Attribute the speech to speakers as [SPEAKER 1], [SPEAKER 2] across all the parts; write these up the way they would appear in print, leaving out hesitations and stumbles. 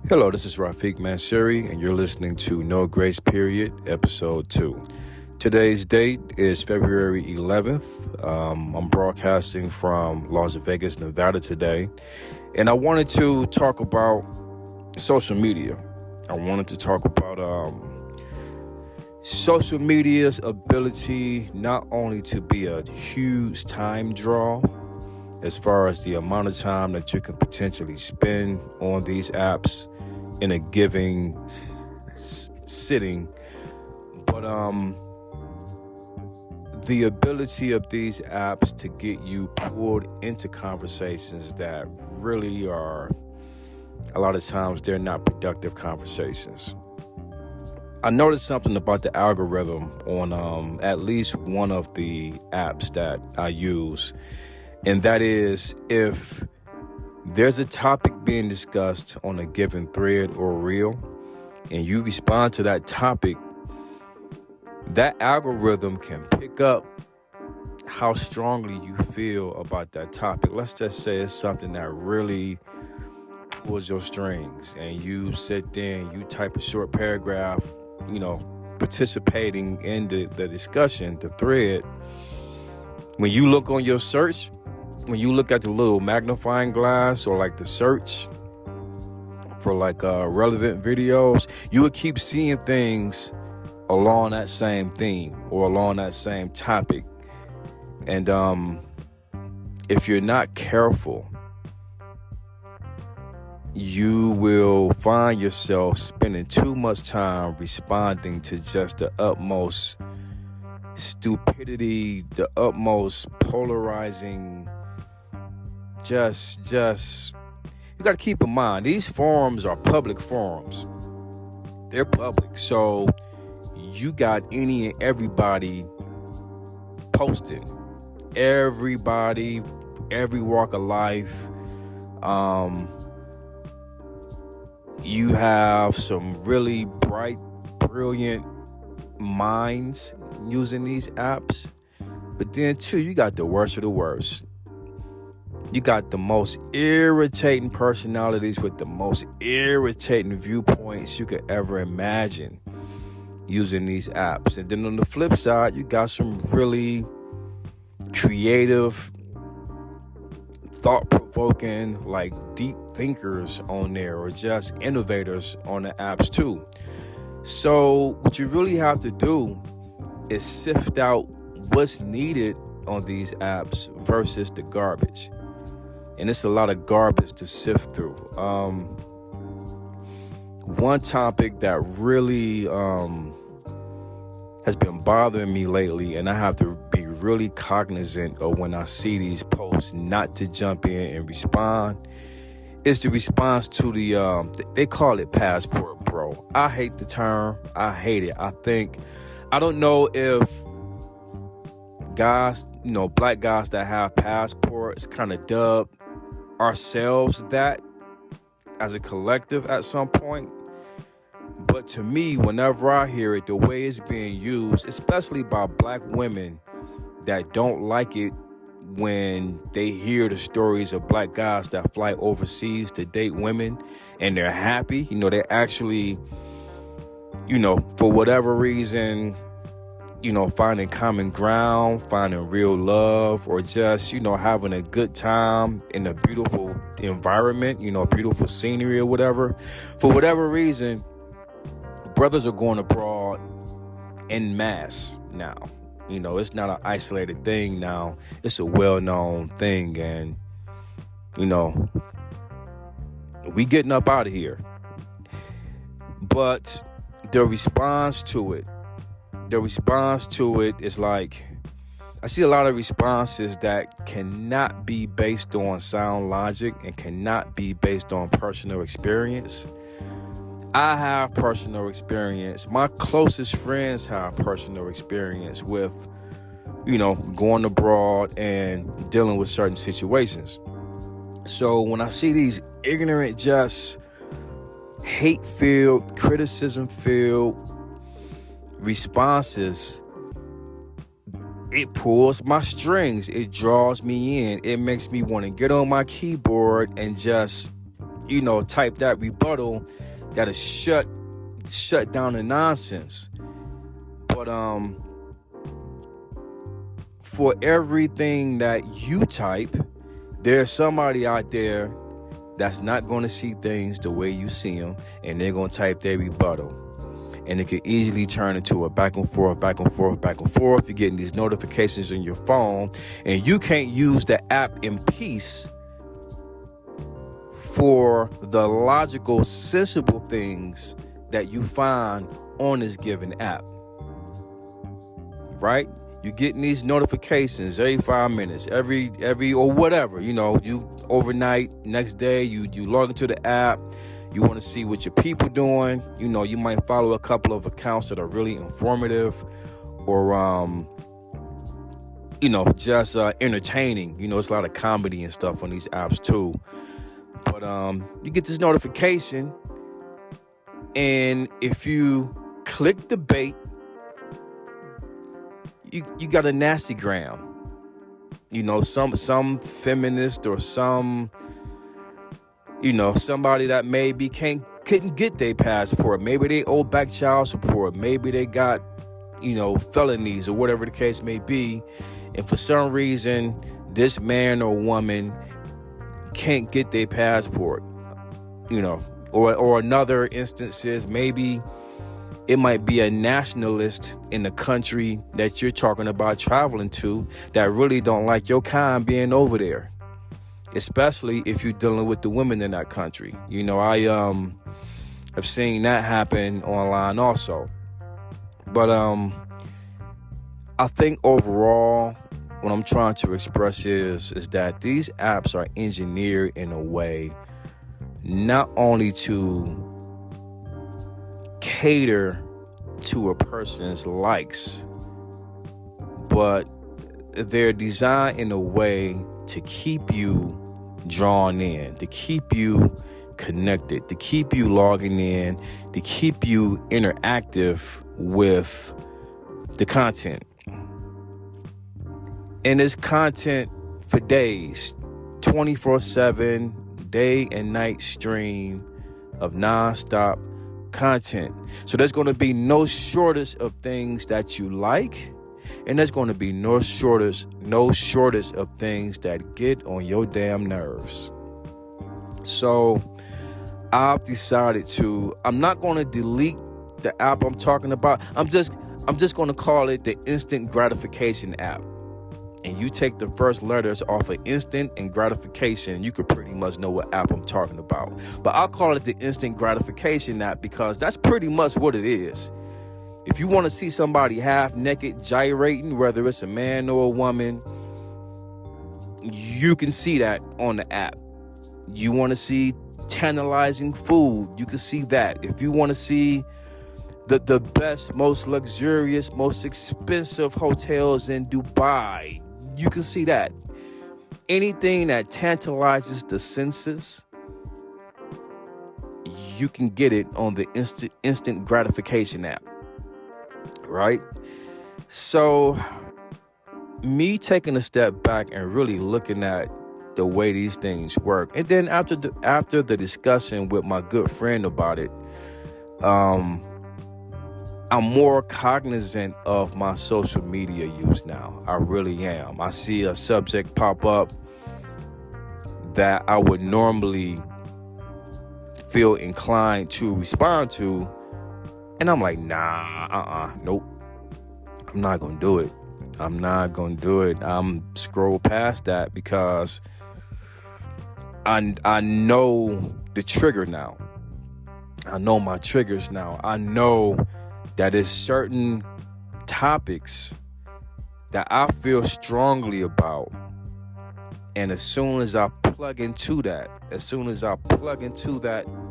[SPEAKER 1] Hello, this is Rafiq Mansuri, and you're listening to No Grace Period, Episode 2. Today's date is February 11th. I'm broadcasting from Las Vegas, Nevada today, and I wanted to talk about social media. I wanted to talk about social media's ability not only to be a huge time draw, as far as the amount of time that you can potentially spend on these apps in a given sitting, but the ability of these apps to get you pulled into conversations that really are, a lot of times, they're not productive conversations. I noticed something about the algorithm on at least one of the apps that I use, and that is if there's a topic being discussed on a given thread or reel, and you respond to that topic, that algorithm can pick up how strongly you feel about that topic. Let's just say it's something that really pulls your strings, and you sit there and you type a short paragraph, participating in the discussion, the thread. When you look on your search, when you look at the little magnifying glass or like the search for relevant videos, you would keep seeing things along that same theme or along that same topic. And if you're not careful, you will find yourself spending too much time responding to just the utmost stupidity, the utmost polarizing. Just you got to keep in mind, these forums are public forums. They're public, so you got any and everybody posting. Everybody, every walk of life. You have some really bright, brilliant minds using these apps, but then too, you got the worst of the worst. You got the most irritating personalities with the most irritating viewpoints you could ever imagine using these apps. And then on the flip side, you got some really creative, thought-provoking, deep thinkers on there, or just innovators on the apps too. So what you really have to do is sift out what's needed on these apps versus the garbage. And it's a lot of garbage to sift through. One topic that really has been bothering me lately, and I have to be really cognizant of when I see these posts not to jump in and respond, is the response to they call it Passport Bro. I hate the term. I hate it. I don't know if guys, black guys that have passports kind of dub ourselves that as a collective at some point. But to me, whenever I hear it, the way it's being used, especially by black women that don't like it when they hear the stories of black guys that fly overseas to date women and they're happy, they're actually, for whatever reason, finding common ground, finding real love, or just, having a good time in a beautiful environment, beautiful scenery or whatever. For whatever reason, brothers are going abroad en masse now. It's not an isolated thing now. It's a well-known thing, and, we getting up out of here. But the response to it is I see a lot of responses that cannot be based on sound logic and cannot be based on personal experience. I have personal experience. My closest friends have personal experience with, going abroad and dealing with certain situations. So when I see these ignorant, just hate-filled, criticism-filled responses, it pulls my strings. It draws me in. It makes me want to get on my keyboard and just type that rebuttal that'll shut down the nonsense. But for everything that you type, there's somebody out there that's not going to see things the way you see them, and they're going to type their rebuttal. And it can easily turn into a back and forth. You're getting these notifications on your phone, and you can't use the app in peace for the logical, sensible things that you find on this given app. Right? You're getting these notifications every 5 minutes, every or whatever. You overnight, next day, you log into the app. You want to see what your people doing. You might follow a couple of accounts that are really informative or, just entertaining. It's a lot of comedy and stuff on these apps too. But you get this notification, and if you click the bait, you got a nasty gram. Some feminist or some somebody that maybe couldn't get their passport. Maybe they owe back child support. Maybe they got, felonies or whatever the case may be. And for some reason, this man or woman can't get their passport, or another instance is maybe it might be a nationalist in the country that you're talking about traveling to that really don't like your kind being over there. Especially if you're dealing with the women in that country. I have seen that happen online also. But I think overall, what I'm trying to express is that these apps are engineered in a way not only to cater to a person's likes, but they're designed in a way to keep you drawn in, to keep you connected, to keep you logging in, to keep you interactive with the content. And it's content for days, 24/7, day and night stream of nonstop content. So there's going to be no shortage of things that you like, and there's going to be no shortage of things that get on your damn nerves. So I've decided I'm not going to delete the app I'm talking about. I'm just going to call it the instant gratification app. And you take the first letters off of instant and gratification, you could pretty much know what app I'm talking about. But I'll call it the instant gratification app because that's pretty much what it is. If you want to see somebody half naked gyrating, whether it's a man or a woman, you can see that on the app. You want to see tantalizing food, you can see that. If you want to see the best, most luxurious, most expensive hotels in Dubai, you can see that. Anything that tantalizes the senses, you can get it on the instant gratification app. Right? So me taking a step back and really looking at the way these things work, and then after the discussion with my good friend about it, I'm more cognizant of my social media use now. I really am. I see a subject pop up that I would normally feel inclined to respond to, and I'm like, nope. I'm not going to do it. I'm scroll past that because I know the trigger now. I know my triggers now. I know that there's certain topics that I feel strongly about. And as soon as I plug into that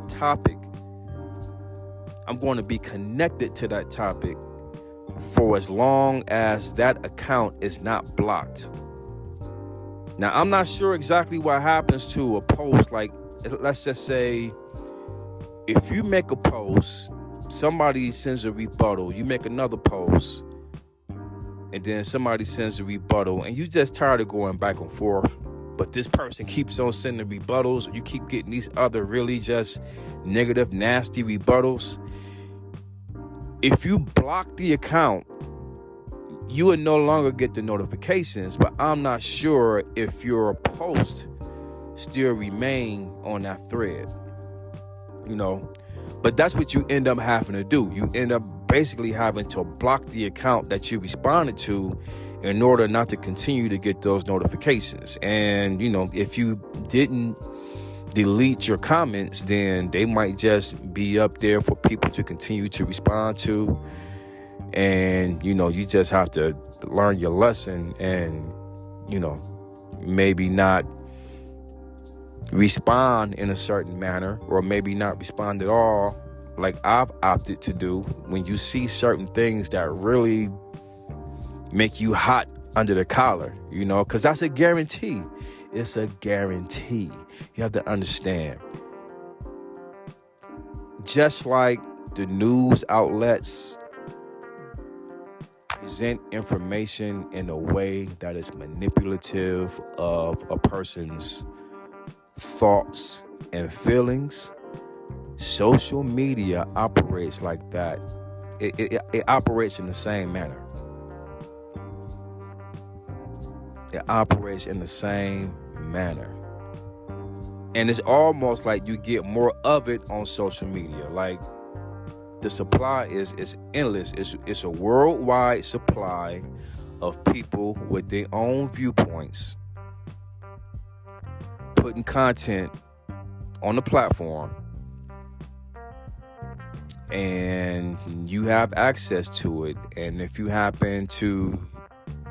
[SPEAKER 1] topic, I'm going to be connected to that topic for as long as that account is not blocked. Now, I'm not sure exactly what happens to a post. Like, let's just say, if you make a post, somebody sends a rebuttal, you make another post, and then somebody sends a rebuttal, and you just tired of going back and forth. but this person keeps on sending rebuttals, you keep getting these other really just negative, nasty rebuttals. If you block the account, you would no longer get the notifications, but I'm not sure if your post still remain on that thread, but that's what you end up having to do. You end up basically having to block the account that you responded to in order not to continue to get those notifications. And, if you didn't delete your comments, then they might just be up there for people to continue to respond to. And, you just have to learn your lesson and, maybe not respond in a certain manner, or maybe not respond at all, like I've opted to do when you see certain things that really make you hot under the collar, because that's a guarantee. It's a guarantee. You have to understand. Just like the news outlets present information in a way that is manipulative of a person's thoughts and feelings, social media operates like that. It operates in the same manner. It operates in the same manner. And it's almost like you get more of it on social media. Like, the supply is endless. It's a worldwide supply of people with their own viewpoints putting content on the platform, and you have access to it. And if you happen to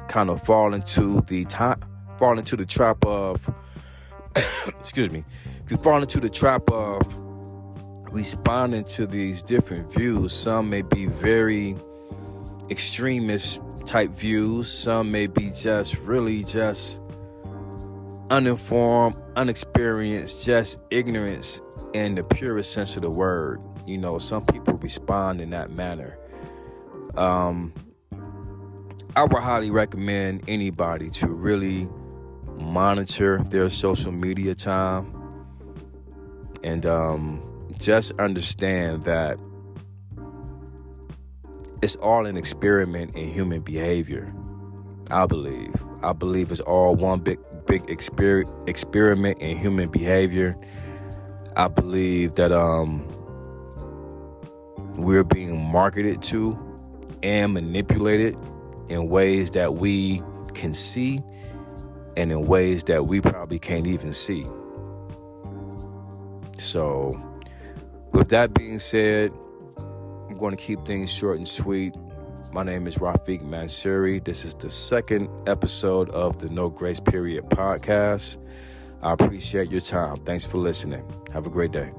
[SPEAKER 1] kind of fall into the trap of excuse me, if you fall into the trap of responding to these different views, some may be very extremist type views, some may be just uninformed, unexperienced, just ignorance in the purest sense of the word. Some people respond in that manner. I would highly recommend anybody to really monitor their social media time and just understand that it's all an experiment in human behavior. I believe it's all one big experiment in human behavior. I believe that we're being marketed to and manipulated in ways that we can see and in ways that we probably can't even see. So, with that being said, I'm going to keep things short and sweet. My name is Rafiq Mansuri. This is the second episode of the No Grace Period podcast. I appreciate your time. Thanks for listening. Have a great day.